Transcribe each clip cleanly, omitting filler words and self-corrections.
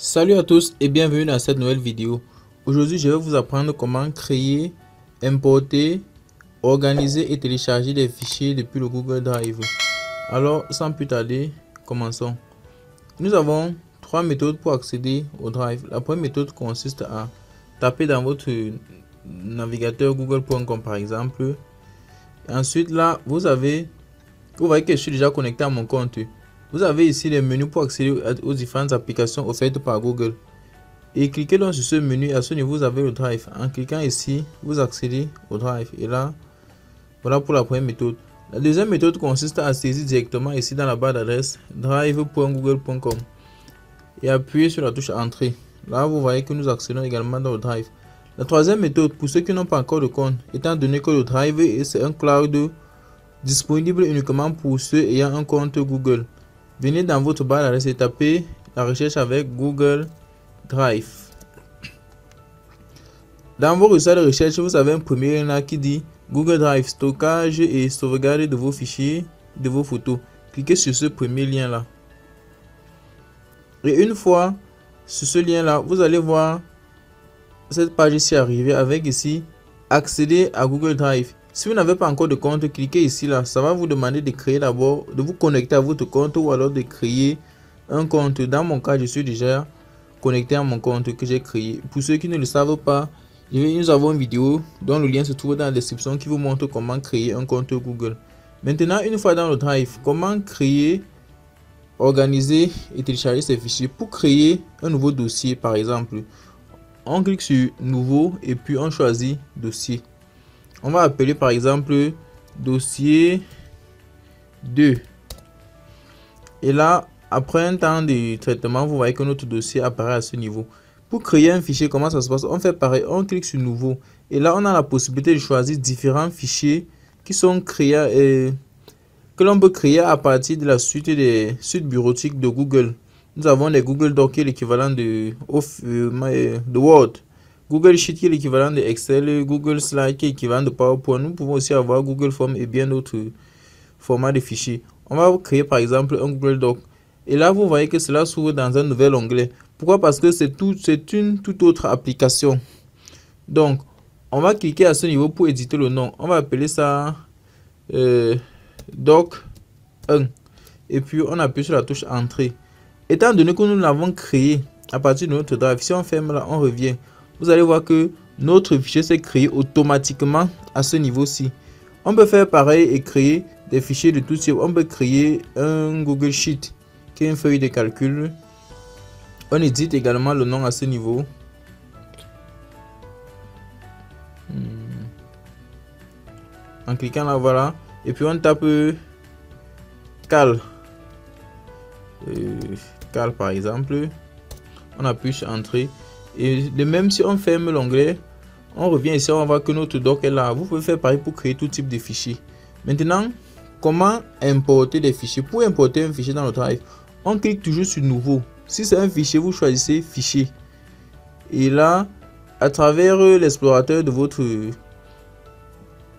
Salut à tous et bienvenue dans cette nouvelle vidéo. Aujourd'hui, je vais vous apprendre comment créer, importer, organiser et télécharger des fichiers depuis le Google Drive. Alors, sans plus tarder, commençons. Nous avons trois méthodes pour accéder au Drive. La première méthode consiste à taper dans votre navigateur google.com par exemple. Et ensuite, là, vous voyez que je suis déjà connecté à mon compte. Vous avez ici les menus pour accéder aux différentes applications offertes par Google. Et cliquez donc sur ce menu. À ce niveau, vous avez le Drive. En cliquant ici, vous accédez au Drive. Et là, voilà pour la première méthode. La deuxième méthode consiste à saisir directement ici dans la barre d'adresse drive.google.com et appuyer sur la touche Entrée. Là, vous voyez que nous accédons également dans le Drive. La troisième méthode, pour ceux qui n'ont pas encore de compte, étant donné que le Drive c'est un cloud disponible uniquement pour ceux ayant un compte Google. Venez dans votre barre d'adresse et tapez la recherche avec Google Drive. Dans vos résultats de recherche, vous avez un premier lien qui dit Google Drive, stockage et sauvegarde de vos fichiers, de vos photos. Cliquez sur ce premier lien là. Et une fois sur ce lien là, vous allez voir cette page ici arriver avec ici accéder à Google Drive. Si vous n'avez pas encore de compte, cliquez ici là. Ça va vous demander de créer d'abord, de vous connecter à votre compte ou alors de créer un compte. Dans mon cas, je suis déjà connecté à mon compte que j'ai créé. Pour ceux qui ne le savent pas, nous avons une vidéo dont le lien se trouve dans la description qui vous montre comment créer un compte Google. Maintenant, une fois dans le Drive, comment créer, organiser et télécharger ces fichiers. Pour créer un nouveau dossier par exemple, on clique sur Nouveau et puis on choisit Dossier. On va appeler par exemple dossier 2. Et là, après un temps de traitement, vous voyez que notre dossier apparaît à ce niveau. Pour créer un fichier, comment ça se passe? On fait pareil, on clique sur Nouveau. Et là, on a la possibilité de choisir différents fichiers qui sont créés, que l'on peut créer à partir de la suite des suites bureautiques de Google. Nous avons les Google Docs qui est l'équivalent de Word. Google Sheet qui est l'équivalent de Excel, Google Slide qui est l'équivalent de PowerPoint. Nous pouvons aussi avoir Google Form et bien d'autres formats de fichiers. On va créer par exemple un Google Doc. Et là, vous voyez que cela s'ouvre dans un nouvel onglet. Pourquoi? Parce que c'est une toute autre application. Donc, on va cliquer à ce niveau pour éditer le nom. On va appeler ça Doc 1. Et puis, on appuie sur la touche Entrée. Étant donné que nous l'avons créé à partir de notre Drive, si on ferme là, on revient. Vous allez voir que notre fichier s'est créé automatiquement à ce niveau-ci. On peut faire pareil et créer des fichiers de tout type. On peut créer un Google Sheet qui est une feuille de calcul. On édite également le nom à ce niveau. En cliquant là, voilà. Et puis on tape Cal. Cal par exemple. On appuie sur Entrée. Et de même si on ferme l'onglet, on revient ici, on voit que notre doc est là. Vous pouvez faire pareil pour créer tout type de fichiers. Maintenant, comment importer des fichiers? Pour importer un fichier dans le Drive, on clique toujours sur Nouveau. Si c'est un fichier, vous choisissez Fichier. Et là, à travers l'explorateur de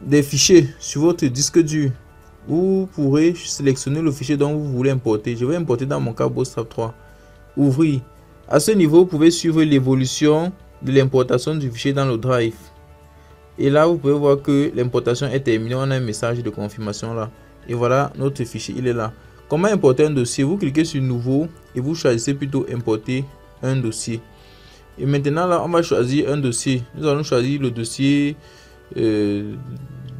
des fichiers sur votre disque dur, vous pourrez sélectionner le fichier dont vous voulez importer. Je vais importer dans mon cas Bootstrap 3. Ouvrir. À ce niveau, vous pouvez suivre l'évolution de l'importation du fichier dans le Drive. Et là, vous pouvez voir que l'importation est terminée. On a un message de confirmation là. Et voilà, notre fichier, il est là. Comment importer un dossier? Vous cliquez sur Nouveau et vous choisissez plutôt Importer un dossier. Et maintenant, là, on va choisir un dossier. Nous allons choisir le dossier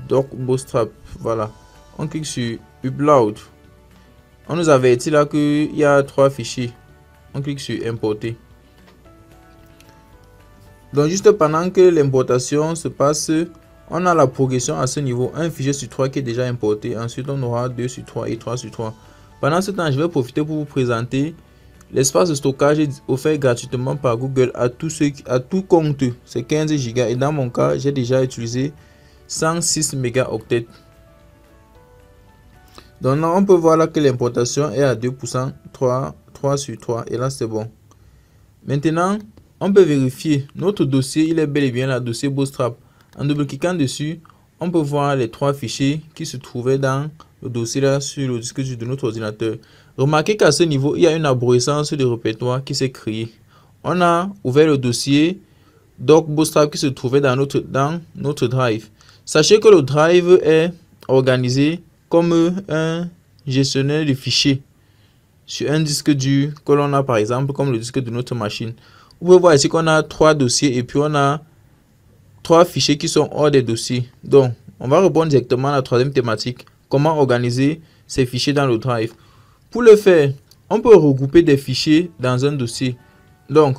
Doc Bootstrap. Voilà. On clique sur Upload. On nous avertit là qu'il y a 3 fichiers. On clique sur Importer. Donc juste pendant que l'importation se passe, on a la progression à ce niveau. Un fichier sur 3 qui est déjà importé. Ensuite on aura 2 sur 3 et 3 sur 3. Pendant ce temps, je vais profiter pour vous présenter l'espace de stockage offert gratuitement par Google à tout compte. C'est 15 Go et dans mon cas, j'ai déjà utilisé 106 mégaoctets. Donc là, on peut voir là que l'importation est à 2%, 3 sur 3 et là c'est bon. Maintenant, on peut vérifier notre dossier, il est bel et bien là, dossier Bootstrap. En double-cliquant dessus, on peut voir les 3 fichiers qui se trouvaient dans le dossier là sur le disque dur de notre ordinateur. Remarquez qu'à ce niveau, il y a une arborescence de répertoire qui s'est créée. on a ouvert le dossier Doc Bootstrap qui se trouvait dans notre drive. Sachez que le drive est organisé comme un gestionnaire de fichiers sur un disque dur que l'on a par exemple comme le disque de notre machine. Vous pouvez voir ici qu'on a 3 dossiers et puis on a 3 fichiers qui sont hors des dossiers. Donc, on va répondre directement à la troisième thématique. Comment organiser ces fichiers dans le drive? Pour le faire, on peut regrouper des fichiers dans un dossier. Donc,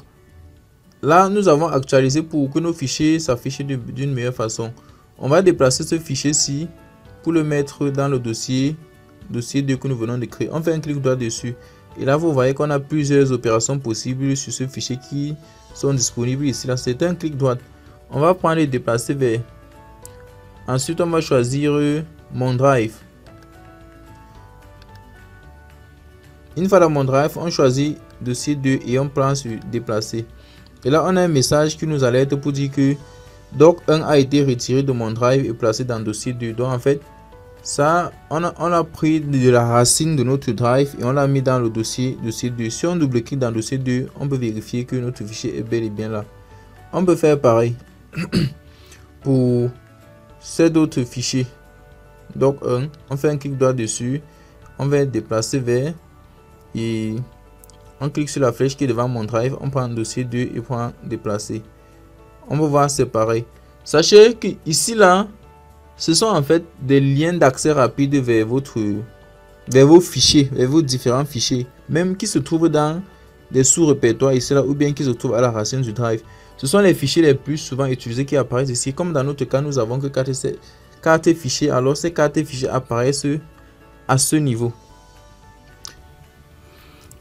là, nous avons actualisé pour que nos fichiers s'affichent d'une meilleure façon. On va déplacer ce fichier-ci pour le mettre dans le dossier 2 que nous venons de créer. On fait un clic droit dessus. Et là, vous voyez qu'on a plusieurs opérations possibles sur ce fichier qui sont disponibles ici. Là, c'est un clic droit. On va prendre et déplacer vers. Ensuite, on va choisir mon drive. Une fois dans mon drive, on choisit dossier 2 et on prend sur déplacer. Et là, on a un message qui nous alerte pour dire que doc 1 a été retiré de mon drive et placé dans dossier 2. Donc, en fait, ça, on a pris de la racine de notre drive et on l'a mis dans le dossier 2. Si on double-clique dans le dossier 2, on peut vérifier que notre fichier est bel et bien là. On peut faire pareil pour cet autre fichier. Doc 1, on fait un clic droit dessus, on va déplacer vers et on clique sur la flèche qui est devant mon drive, on prend dossier 2 et prend déplacer. On va voir c'est pareil. Sachez que ici là, ce sont en fait des liens d'accès rapide vers vos fichiers, vers vos différents fichiers, même qui se trouvent dans des sous-répertoires ici là ou bien qui se trouvent à la racine du drive. Ce sont les fichiers les plus souvent utilisés qui apparaissent ici. Comme dans notre cas, nous avons que 4 fichiers, alors ces 4 fichiers apparaissent à ce niveau.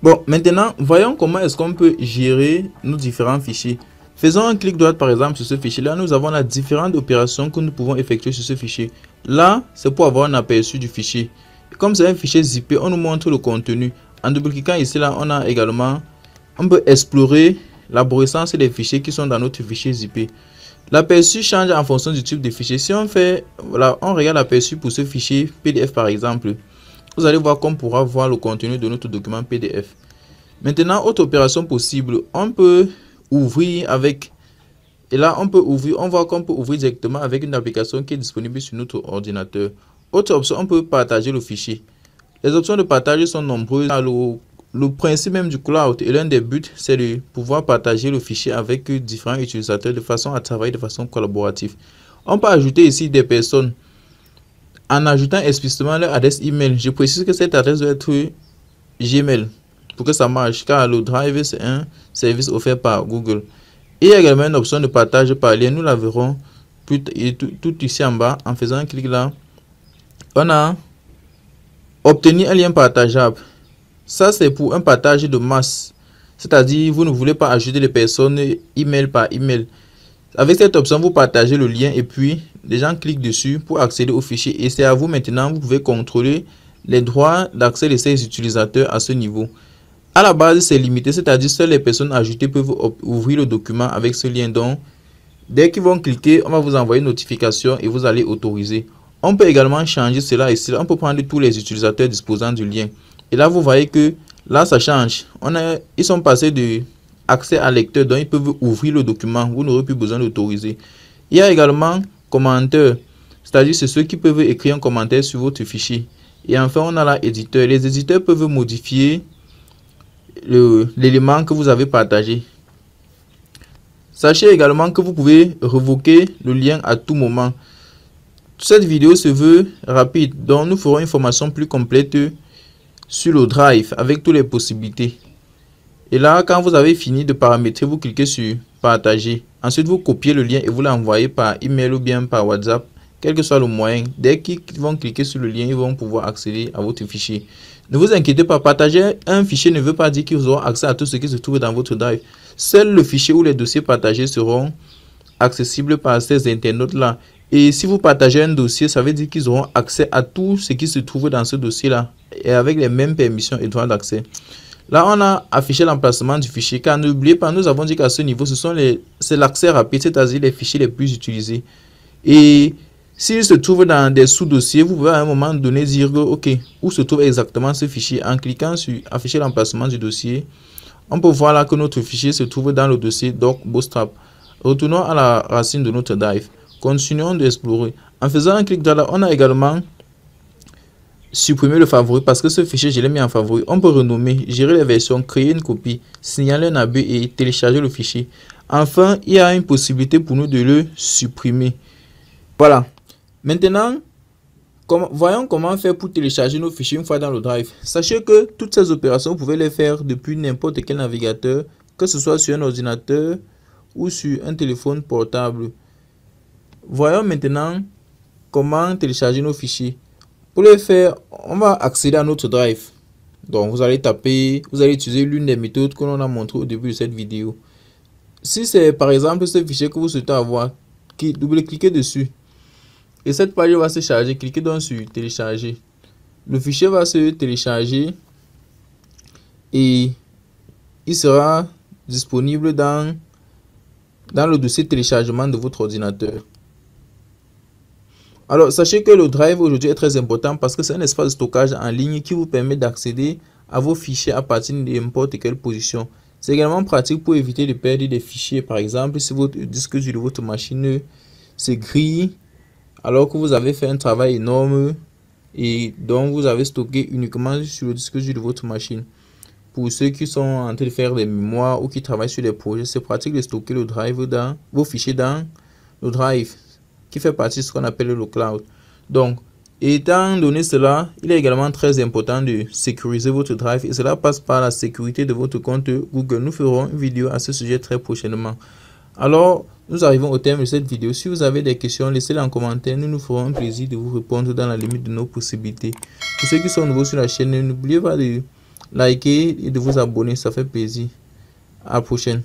Bon, maintenant, voyons comment est-ce qu'on peut gérer nos différents fichiers. Faisons un clic droit par exemple sur ce fichier. Là, nous avons la différentes opérations que nous pouvons effectuer sur ce fichier. Là, c'est pour avoir un aperçu du fichier. Comme c'est un fichier zippé, on nous montre le contenu. En double-cliquant ici, là, on peut explorer l'arborescence des fichiers qui sont dans notre fichier zippé. L'aperçu change en fonction du type de fichier. Si on fait, voilà, on regarde l'aperçu pour ce fichier PDF par exemple, vous allez voir qu'on pourra voir le contenu de notre document PDF. Maintenant, autre opération possible, on peut ouvrir avec, et là on peut ouvrir, on voit qu'on peut ouvrir directement avec une application qui est disponible sur notre ordinateur. Autre option, on peut partager le fichier. Les options de partage sont nombreuses. Le principe même du cloud et l'un des buts, c'est de pouvoir partager le fichier avec différents utilisateurs de façon à travailler de façon collaborative. On peut ajouter ici des personnes en ajoutant explicitement leur adresse email. Je précise que cette adresse doit être Gmail pour que ça marche, car le Drive c'est un service offert par Google. Et il y a également une option de partage par lien. Nous la verrons tout ici en bas. En faisant un clic là, on a obtenir un lien partageable. Ça, c'est pour un partage de masse. C'est-à-dire, vous ne voulez pas ajouter les personnes email par email. Avec cette option, vous partagez le lien et puis les gens cliquent dessus pour accéder au fichier. Et c'est à vous maintenant, vous pouvez contrôler les droits d'accès de ces utilisateurs à ce niveau. À la base, c'est limité, c'est-à-dire seules les personnes ajoutées peuvent ouvrir le document avec ce lien. Donc, dès qu'ils vont cliquer, on va vous envoyer une notification et vous allez autoriser. On peut également changer cela ici. On peut prendre tous les utilisateurs disposant du lien. Et là, vous voyez que là, ça change. Ils sont passés de accès à lecteur, donc ils peuvent ouvrir le document. Vous n'aurez plus besoin d'autoriser. Il y a également commentaires, c'est-à-dire c'est ceux qui peuvent écrire un commentaire sur votre fichier. Et enfin, on a là éditeur. Les éditeurs peuvent modifier l'élément que vous avez partagé. Sachez également que vous pouvez révoquer le lien à tout moment. Cette vidéo se veut rapide, donc nous ferons une formation plus complète sur le Drive avec toutes les possibilités. Et là, quand vous avez fini de paramétrer, vous cliquez sur partager. Ensuite, vous copiez le lien et vous l'envoyez par email ou bien par WhatsApp, quel que soit le moyen. Dès qu'ils vont cliquer sur le lien, ils vont pouvoir accéder à votre fichier. Ne vous inquiétez pas, partager un fichier ne veut pas dire qu'ils auront accès à tout ce qui se trouve dans votre Drive. Seul le fichier ou les dossiers partagés seront accessibles par ces internautes-là. Et si vous partagez un dossier, ça veut dire qu'ils auront accès à tout ce qui se trouve dans ce dossier-là et avec les mêmes permissions et droits d'accès. Là, on a affiché l'emplacement du fichier. Car n'oubliez pas, nous avons dit qu'à ce niveau, c'est l'accès rapide, c'est-à-dire les fichiers les plus utilisés. Et s'il se trouve dans des sous-dossiers, vous pouvez à un moment donné dire que, OK, où se trouve exactement ce fichier. En cliquant sur afficher l'emplacement du dossier, On peut voir là que notre fichier se trouve dans le dossier Doc Bootstrap. Retournons à la racine de notre drive. Continuons d'explorer. En faisant un clic droit là, on a également supprimé le favori parce que ce fichier, je l'ai mis en favori. On peut renommer, gérer les versions, créer une copie, signaler un abus et télécharger le fichier. Enfin, il y a une possibilité pour nous de le supprimer. Voilà. Maintenant, voyons comment faire pour télécharger nos fichiers une fois dans le drive. Sachez que toutes ces opérations, vous pouvez les faire depuis n'importe quel navigateur, que ce soit sur un ordinateur ou sur un téléphone portable. Voyons maintenant comment télécharger nos fichiers. Pour le faire, on va accéder à notre drive. Donc, vous allez utiliser l'une des méthodes que l'on a montré au début de cette vidéo. Si c'est par exemple ce fichier que vous souhaitez avoir, double-cliquez dessus. Et cette page va se charger. Cliquez donc sur télécharger. Le fichier va se télécharger et il sera disponible dans le dossier téléchargement de votre ordinateur. Alors, sachez que le drive aujourd'hui est très important parce que c'est un espace de stockage en ligne qui vous permet d'accéder à vos fichiers à partir de n'importe quelle position. C'est également pratique pour éviter de perdre des fichiers. Par exemple, si votre disque dur de votre machine se grille alors que vous avez fait un travail énorme et donc vous avez stocké uniquement sur le disque dur de votre machine. Pour ceux qui sont en train de faire des mémoires ou qui travaillent sur des projets, c'est pratique de stocker le drive dans vos fichiers dans le drive qui fait partie de ce qu'on appelle le cloud. Donc, étant donné cela, il est également très important de sécuriser votre drive et cela passe par la sécurité de votre compte Google. Nous ferons une vidéo à ce sujet très prochainement. Alors, nous arrivons au terme de cette vidéo. Si vous avez des questions, laissez-les en commentaire. Nous nous ferons un plaisir de vous répondre dans la limite de nos possibilités. Pour ceux qui sont nouveaux sur la chaîne, n'oubliez pas de liker et de vous abonner. Ça fait plaisir. À la prochaine.